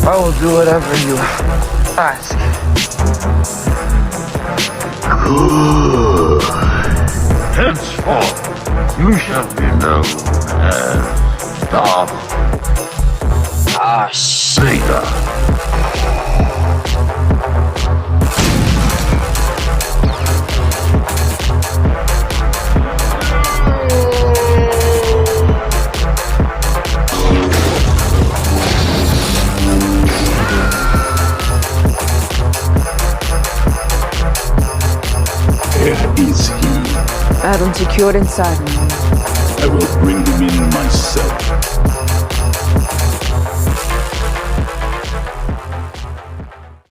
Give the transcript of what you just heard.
I will do whatever you ask. Good. Henceforth, you shall be known as Darth Vader. Where is he? I have him secured inside me. I will bring him in myself.